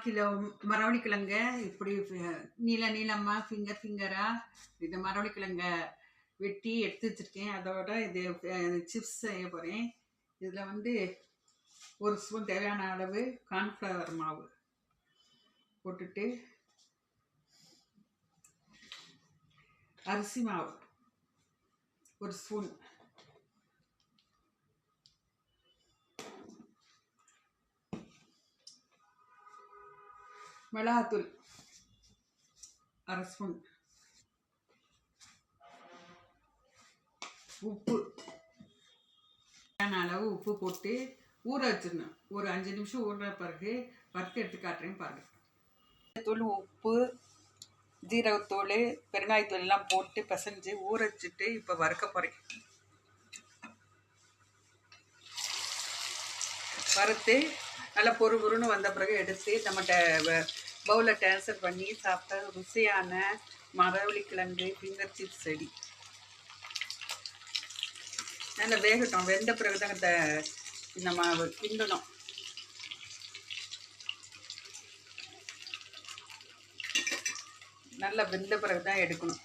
Kilo மரவள்ளிக்கிழங்க இப்படி நீளமாக ஃபிங்கராக இது மரவள்ளிக்கிழங்க வெட்டி எடுத்து வச்சுருக்கேன். அதோட இது சிப்ஸ் செய்ய போகிறேன். இதில் வந்து ஒரு ஸ்பூன் தேவையான அளவு கார்ன்ஃப்ளவர் மாவு போட்டுட்டு, அரிசி மாவு ஒரு ஸ்பூன், மிளகாத்தூள் அரை ஸ்பூன், உப்பு அளவு உப்பு போட்டு ஊற வச்சிடணும். ஒரு 5 நிமிஷம் ஊறுற பிறகு வறுத்து எடுத்து காட்டுறேன் பாருங்கள். தூள், உப்பு, ஜீரகத்தூள், பெருங்காயத்தூள் எல்லாம் போட்டு பிசைஞ்சு ஊற வச்சுட்டு இப்போ வறுக்க போகிறேன். வறுத்து நல்லா பொறுன்னு வந்த பிறகு எடுத்து நம்மகிட்ட பவுலில் ட்ரான்ஸ்ஃபர் பண்ணி சாப்பிட்ட ருசியான மரவள்ளிக்கிழங்கு ஃபிங்கர் சிப்ஸ் ரெடி. நல்லா வேகட்டும். வெந்த பிறகு தான் நம்ம கிண்டணும். நல்லா வெந்த பிறகு தான் எடுக்கணும்.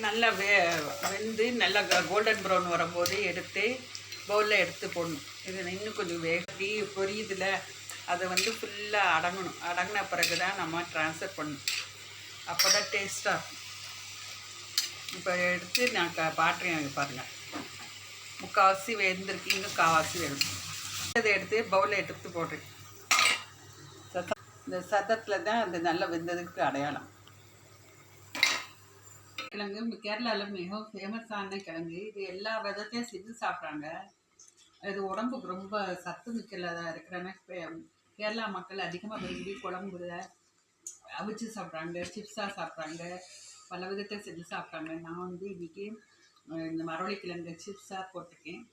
நல்லா வெந்து நல்லா கோல்டன் ப்ரௌன் வரும்போது எடுத்து பவுலில் எடுத்து போடணும். இது இன்னும் கொஞ்சம் வேகட்டி பொரியுதில் அதை வந்து ஃபுல்லாக அடங்கின பிறகு தான் நம்ம ட்ரான்ஸ்ஃபர் பண்ணணும். அப்போ தான் டேஸ்ட்டாக இருக்கும். இப்போ எடுத்து நான் பாட்டுறேன் பாருங்கள். முக்கால்வாசி வெந்திருக்கு, இன்னும் கால்வாசி வேணும். அதை எடுத்து பவுலில் எடுத்து போடுறேன். இந்த சத்தத்தில் தான் அது நல்லா வெந்ததுக்கு அடையாளம். கிழங்கு கேரளாவில் மிகவும் ஃபேமஸான கிழங்கு. இது எல்லா விதத்தையும் செஞ்சு சாப்பிட்றாங்க. இது உடம்புக்கு ரொம்ப சத்து மிக்கதாக இருக்கிறாங்க. கேரளா மக்கள் அதிகமாக விரும்பி குழம்புல அவிச்சு சாப்பிட்றாங்க, சிப்ஸாக சாப்பிட்றாங்க, பல விதத்தை செஞ்சு சாப்பிட்றாங்க. நான் வந்து இன்றைக்கி இந்த மரவள்ளிக்கிழங்கு சிப்ஸாக போட்டிருக்கேன்.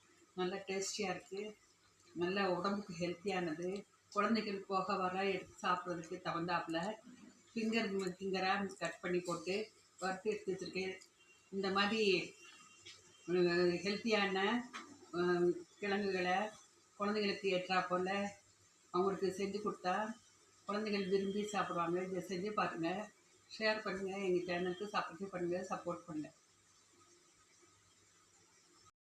நல்லா டேஸ்டியாக இருக்குது, நல்ல உடம்புக்கு ஹெல்த்தியானது. குழந்தைகள் போக வர எடுத்து சாப்பிட்றதுக்கு தகுந்தாப்பில் ஃபிங்கராக கட் பண்ணி போட்டு வறுத்து எடுத்து வச்சுருக்கேன். இந்த மாதிரி ஹெல்த்தியான கிழங்குகளை குழந்தைங்களுக்கு ஏற்றாப்போல் அவங்களுக்கு செஞ்சு கொடுத்தா குழந்தைகள் விரும்பி சாப்பிடுவாங்க. இதை செஞ்சு பாருங்கள், ஷேர் பண்ணுங்கள், எங்கள் சேனலுக்கு சப்ஸ்கிரைப் பண்ணுங்கள், சப்போர்ட் பண்ணுங்கள்.